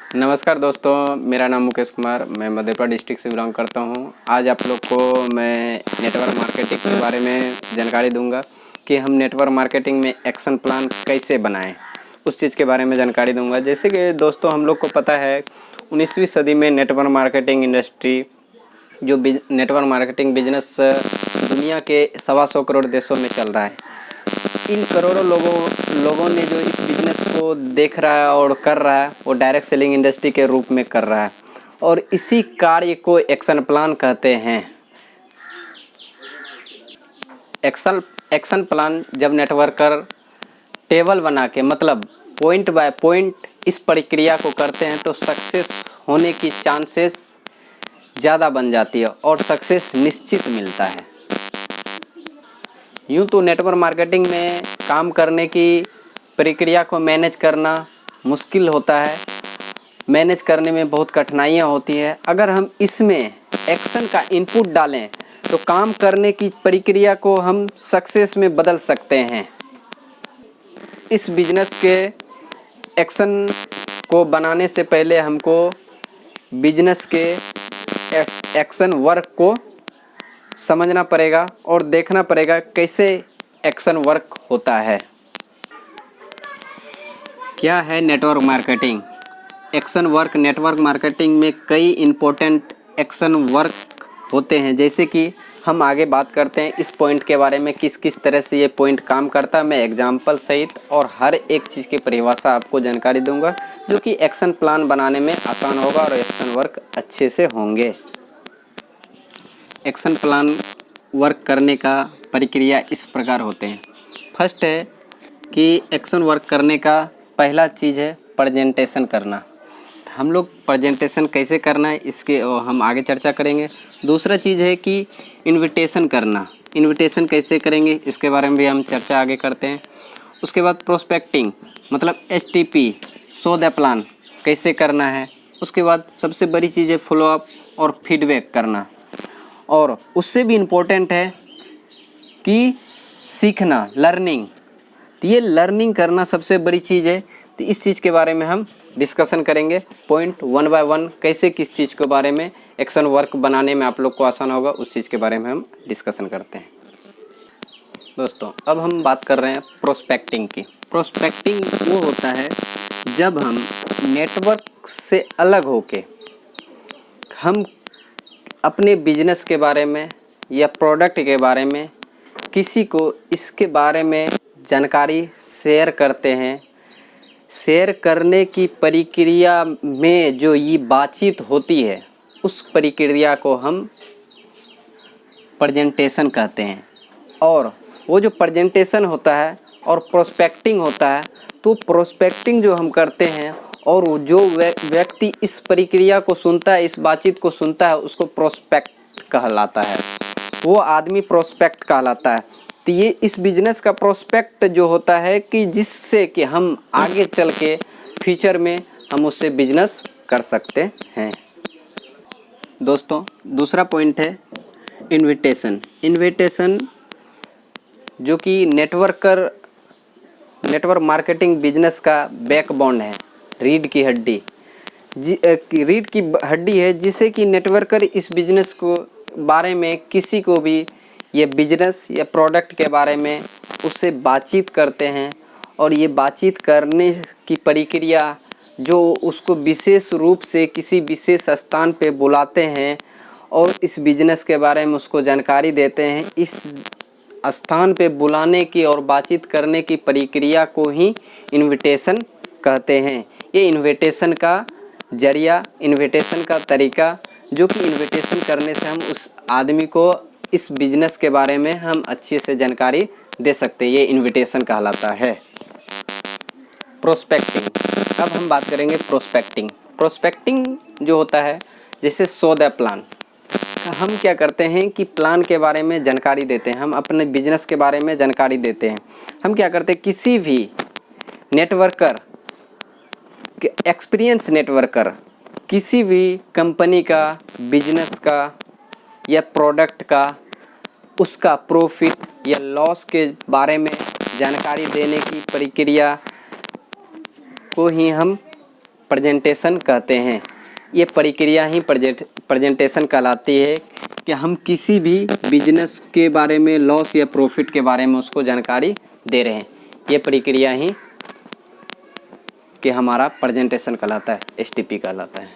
नमस्कार दोस्तों, मेरा नाम मुकेश कुमार, मैं मधेपुरा डिस्ट्रिक्ट से बिलोंग करता हूं। आज आप लोग को मैं नेटवर्क मार्केटिंग के बारे में जानकारी दूंगा कि हम नेटवर्क मार्केटिंग में एक्शन प्लान कैसे बनाएं, उस चीज़ के बारे में जानकारी दूंगा। जैसे कि दोस्तों हम लोग को पता है 19वीं सदी में नेटवर्क मार्केटिंग इंडस्ट्री जो नेटवर्क मार्केटिंग बिजनेस दुनिया के 125 करोड़ देशों में चल रहा है। इन करोड़ों लोगों ने जो इस बिज़नेस को देख रहा है और कर रहा है, वो डायरेक्ट सेलिंग इंडस्ट्री के रूप में कर रहा है और इसी कार्य को एक्शन प्लान कहते हैं। एक्शन प्लान जब नेटवर्कर टेबल बना के मतलब पॉइंट बाय पॉइंट इस प्रक्रिया को करते हैं तो सक्सेस होने की चांसेस ज़्यादा बन जाती है और सक्सेस निश्चित मिलता है। यूँ तो नेटवर्क मार्केटिंग में काम करने की प्रक्रिया को मैनेज करना मुश्किल होता है, मैनेज करने में बहुत कठिनाइयाँ होती है। अगर हम इसमें एक्शन का इनपुट डालें तो काम करने की प्रक्रिया को हम सक्सेस में बदल सकते हैं। इस बिजनेस के एक्शन को बनाने से पहले हमको बिजनेस के एक्शन वर्क को समझना पड़ेगा और देखना पड़ेगा कैसे एक्शन वर्क होता है। क्या है network marketing? Action work network marketing में कई इम्पोर्टेंट एक्शन वर्क होते हैं, जैसे कि हम आगे बात करते हैं इस पॉइंट के बारे में, किस किस तरह से ये पॉइंट काम करता है। मैं एग्जाम्पल सहित और हर एक चीज़ की परिभाषा आपको जानकारी दूंगा जो कि एक्शन प्लान बनाने में आसान होगा और एक्शन वर्क अच्छे से होंगे। एक्शन प्लान वर्क करने का प्रक्रिया इस प्रकार होते हैं। फर्स्ट है कि एक्शन वर्क करने का पहला चीज़ है प्रेजेंटेशन करना। हम लोग प्रेजेंटेशन कैसे करना है इसके हम आगे चर्चा करेंगे। दूसरा चीज़ है कि इनविटेशन करना। इनविटेशन कैसे करेंगे इसके बारे में भी हम चर्चा आगे करते हैं। उसके बाद प्रोस्पेक्टिंग मतलब STP शो द प्लान कैसे करना है। उसके बाद सबसे बड़ी चीज़ है फॉलोअप और फीडबैक करना। और उससे भी इम्पोर्टेंट है कि सीखना, लर्निंग। तो ये लर्निंग करना सबसे बड़ी चीज़ है। तो इस चीज़ के बारे में हम डिस्कशन करेंगे पॉइंट 1 बाय 1, कैसे किस चीज़ के बारे में एक्शन वर्क बनाने में आप लोग को आसान होगा, उस चीज़ के बारे में हम डिस्कशन करते हैं। दोस्तों अब हम बात कर रहे हैं प्रोस्पेक्टिंग की। प्रोस्पेक्टिंग वो होता है जब हम नेटवर्क से अलग होके हम अपने बिजनेस के बारे में या प्रोडक्ट के बारे में किसी को इसके बारे में जानकारी शेयर करते हैं। शेयर करने की प्रक्रिया में जो ये बातचीत होती है उस प्रक्रिया को हम प्रेजेंटेशन कहते हैं। और वो जो प्रेजेंटेशन होता है और प्रोस्पेक्टिंग होता है, तो प्रोस्पेक्टिंग जो हम करते हैं और जो व्यक्ति इस प्रक्रिया को सुनता है, इस बातचीत को सुनता है, उसको प्रोस्पेक्ट कहलाता है। वो आदमी प्रोस्पेक्ट कहलाता है। तो ये इस बिजनेस का प्रोस्पेक्ट जो होता है कि जिससे कि हम आगे चल के फ्यूचर में हम उससे बिजनेस कर सकते हैं। दोस्तों दूसरा पॉइंट है इनविटेशन। इनविटेशन जो कि नेटवर्क मार्केटिंग बिजनेस का बैकबोन है, रीढ़ की हड्डी है, जिसे कि नेटवर्कर इस बिजनेस को बारे में किसी को भी ये बिजनेस या प्रोडक्ट के बारे में उससे बातचीत करते हैं। और ये बातचीत करने की प्रक्रिया जो उसको विशेष रूप से किसी विशेष स्थान पे बुलाते हैं और इस बिजनेस के बारे में उसको जानकारी देते हैं। इस स्थान पे बुलाने की और बातचीत करने की प्रक्रिया को ही इनविटेशन कहते हैं। ये इनविटेशन का जरिया, इनविटेशन का तरीका, जो कि इनविटेशन करने से हम उस आदमी को इस बिजनेस के बारे में हम अच्छे से जानकारी दे सकते हैं। ये इनविटेशन कहलाता है। प्रोस्पेक्टिंग। अब हम बात करेंगे प्रोस्पेक्टिंग। प्रोस्पेक्टिंग जो होता है जैसे शो द प्लान। हम क्या करते हैं कि प्लान के बारे में जानकारी देते हैं, हम अपने बिजनेस के बारे में जानकारी देते हैं। हम क्या करते हैं, किसी भी नेटवर्कर, एक्सपीरियंस नेटवर्कर किसी भी कंपनी का, बिजनेस का या प्रोडक्ट का, उसका प्रॉफिट या लॉस के बारे में जानकारी देने की प्रक्रिया को ही हम प्रेजेंटेशन कहते हैं। ये प्रक्रिया ही प्रेजेंटेशन कहलाती है कि हम किसी भी बिजनेस के बारे में, लॉस या प्रॉफिट के बारे में उसको जानकारी दे रहे हैं। ये प्रक्रिया ही कि हमारा प्रेजेंटेशन कहलाता है, एसटीपी कहलाता है।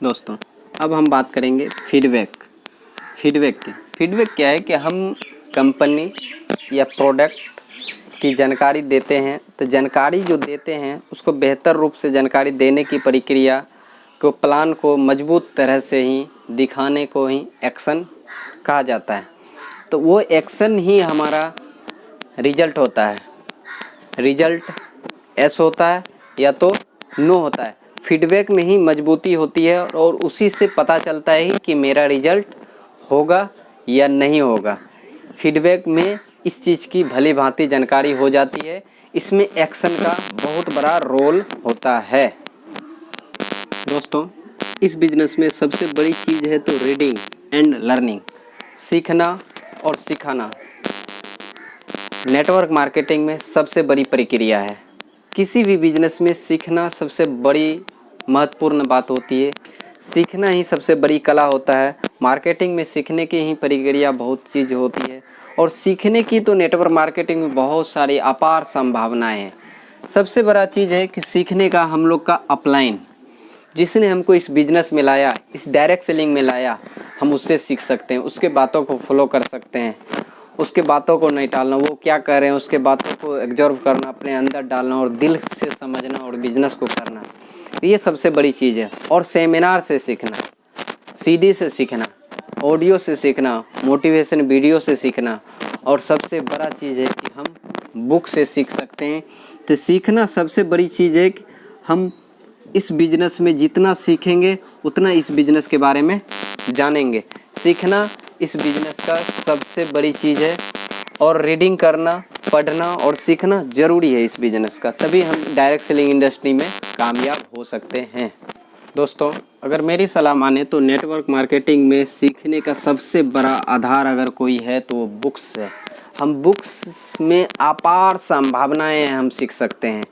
दोस्तों अब हम बात करेंगे फीडबैक की। फीडबैक क्या है कि हम कंपनी या प्रोडक्ट की जानकारी देते हैं, तो जानकारी जो देते हैं उसको बेहतर रूप से जानकारी देने की प्रक्रिया को, प्लान को मजबूत तरह से ही दिखाने को ही एक्शन कहा जाता है। तो वो एक्शन ही हमारा रिजल्ट होता है। रिजल्ट एस होता है या तो नो होता है। फीडबैक में ही मजबूती होती है और उसी से पता चलता है कि मेरा रिजल्ट होगा या नहीं होगा। फीडबैक में इस चीज़ की भली भांति जानकारी हो जाती है। इसमें एक्शन का बहुत बड़ा रोल होता है। दोस्तों इस बिजनेस में सबसे बड़ी चीज़ है तो रीडिंग एंड लर्निंग, सीखना और सिखाना नेटवर्क मार्केटिंग में सबसे बड़ी प्रक्रिया है। किसी भी बिजनेस में सीखना सबसे बड़ी महत्वपूर्ण बात होती है। सीखना ही सबसे बड़ी कला होता है। मार्केटिंग में सीखने की ही प्रक्रिया बहुत चीज़ होती है और सीखने की तो नेटवर्क मार्केटिंग में बहुत सारी अपार संभावनाएं हैं। सबसे बड़ा चीज़ है कि सीखने का हम लोग का अपलाइन, जिसने हमको इस बिज़नेस में लाया, इस डायरेक्ट सेलिंग में लाया, हम उससे सीख सकते हैं, उसके बातों को फॉलो कर सकते हैं, उसके बातों को नहीं टालना, वो क्या कर रहे हैं उसके बातों को एब्जॉर्व करना, अपने अंदर डालना और दिल से समझना और बिजनेस को करना, ये सबसे बड़ी चीज़ है। और सेमिनार से सीखना, सीडी से सीखना, ऑडियो से सीखना, मोटिवेशन वीडियो से सीखना, और सबसे बड़ा चीज़ है कि हम बुक से सीख सकते हैं। तो सीखना सबसे बड़ी चीज़ है कि हम इस बिजनेस में जितना सीखेंगे उतना इस बिजनेस के बारे में जानेंगे। सीखना इस बिजनेस का सबसे बड़ी चीज़ है और रीडिंग करना, पढ़ना और सीखना ज़रूरी है इस बिजनेस का, तभी हम डायरेक्ट सेलिंग इंडस्ट्री में कामयाब हो सकते हैं। दोस्तों अगर मेरी सलाह माने तो नेटवर्क मार्केटिंग में सीखने का सबसे बड़ा आधार अगर कोई है तो वो बुक्स है। हम बुक्स में अपार संभावनाएं हम सीख सकते हैं,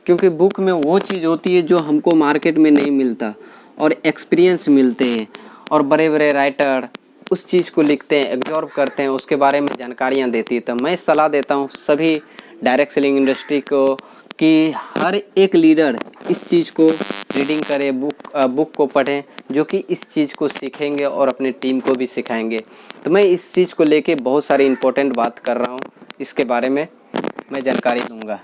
क्योंकि बुक में वो चीज़ होती है जो हमको मार्केट में नहीं मिलता और एक्सपीरियंस मिलते हैं। और बड़े बड़े राइटर उस चीज़ को लिखते हैं, एब्जॉर्व करते हैं, उसके बारे में जानकारियाँ देती है। तो मैं सलाह देता हूँ सभी डायरेक्ट सेलिंग इंडस्ट्री को कि हर एक लीडर इस चीज़ को रीडिंग करे, बुक को पढ़ें, जो कि इस चीज़ को सीखेंगे और अपने टीम को भी सिखाएंगे। तो मैं इस चीज़ को लेके बहुत सारी इम्पोर्टेंट बात कर रहा हूँ, इसके बारे में मैं जानकारी दूंगा।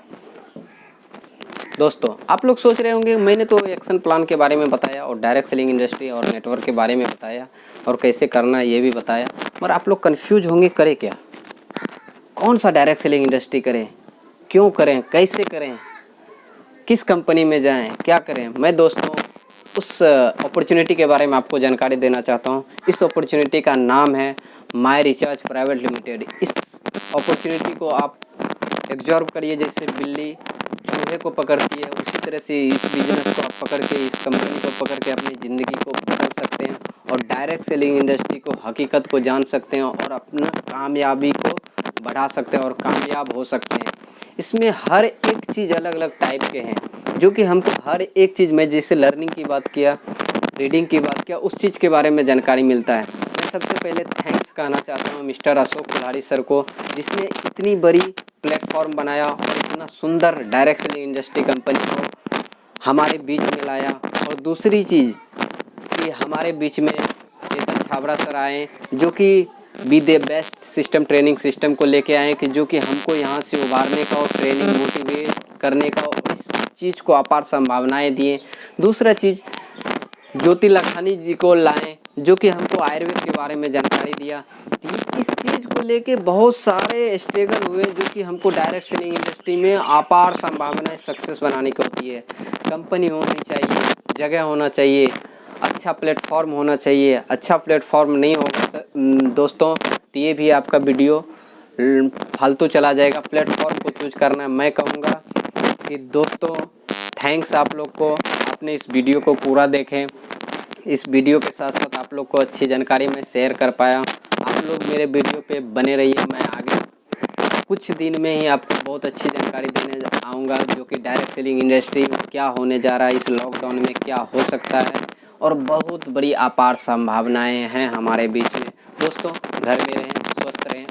दोस्तों आप लोग सोच रहे होंगे मैंने तो एक्शन प्लान के बारे में बताया और डायरेक्ट सेलिंग इंडस्ट्री और नेटवर्क के बारे में बताया और कैसे करना है ये भी बताया, मगर आप लोग कंफ्यूज होंगे करें क्या, कौन सा डायरेक्ट सेलिंग इंडस्ट्री करें, क्यों करें, कैसे करें, किस कंपनी में जाएं, क्या करें। मैं दोस्तों उस अपॉर्चुनिटी के बारे में आपको जानकारी देना चाहता हूं। इस अपॉर्चुनिटी का नाम है माई रिचार्ज प्राइवेट लिमिटेड। इस अपॉर्चुनिटी को आप एब्जॉर्व करिए, जैसे बिल्ली चूहे को पकड़ती है उसी तरह से इस बिजनेस को आप पकड़ के, इस कंपनी को पकड़ के अपनी ज़िंदगी को बदल सकते हैं और डायरेक्ट सेलिंग इंडस्ट्री को, हकीकत को जान सकते हैं और अपना कामयाबी को बढ़ा सकते हैं और कामयाब हो सकते हैं। इसमें हर एक चीज़ अलग अलग टाइप के हैं, जो कि हमको हर एक चीज़ में, जैसे लर्निंग की बात किया, रीडिंग की बात किया, उस चीज़ के बारे में जानकारी मिलता है। मैं सबसे पहले थैंक्स कहना चाहता हूँ मिस्टर अशोक कुल्हाड़ी सर को, जिसने इतनी बड़ी प्लेटफॉर्म बनाया और इतना सुंदर डायरेक्ट सेलिंग इंडस्ट्री कंपनी को हमारे बीच में लाया। और दूसरी चीज़ कि हमारे बीच में चेतन छाबड़ा सर आए, जो कि be the best system, training system को लेके आए, कि जो कि हमको यहाँ से उभारने का और ट्रेनिंग मोटिवेट करने का और इस चीज़ को अपार संभावनाएं दिए। दूसरा चीज़ ज्योति लखानी जी को लाएं, जो कि हमको आयुर्वेद के बारे में जानकारी दिया। इस चीज़ को लेके बहुत सारे स्ट्रगल हुए, जो कि हमको डायरेक्ट सेलिंग इंडस्ट्री में अपार संभावनाएं सक्सेस बनाने की होती है। कंपनी होनी चाहिए, जगह होना चाहिए, अच्छा प्लेटफॉर्म होना चाहिए। अच्छा प्लेटफॉर्म नहीं होगा दोस्तों तो ये भी आपका वीडियो फालतू चला जाएगा। प्लेटफॉर्म को चूज करना मैं कहूँगा कि दोस्तों थैंक्स आप लोग को, आपने इस वीडियो को पूरा देखें। इस वीडियो के साथ साथ आप लोग को अच्छी जानकारी मैं शेयर कर पाया। आप लोग मेरे वीडियो पे बने रहिए, मैं आगे कुछ दिन में ही आपको बहुत अच्छी जानकारी देने आऊँगा, जो कि डायरेक्ट सेलिंग इंडस्ट्री में क्या होने जा रहा है, इस लॉकडाउन में क्या हो सकता है, और बहुत बड़ी अपार संभावनाएं हैं हमारे बीच में। दोस्तों, घर में रहें, स्वस्थ रहें।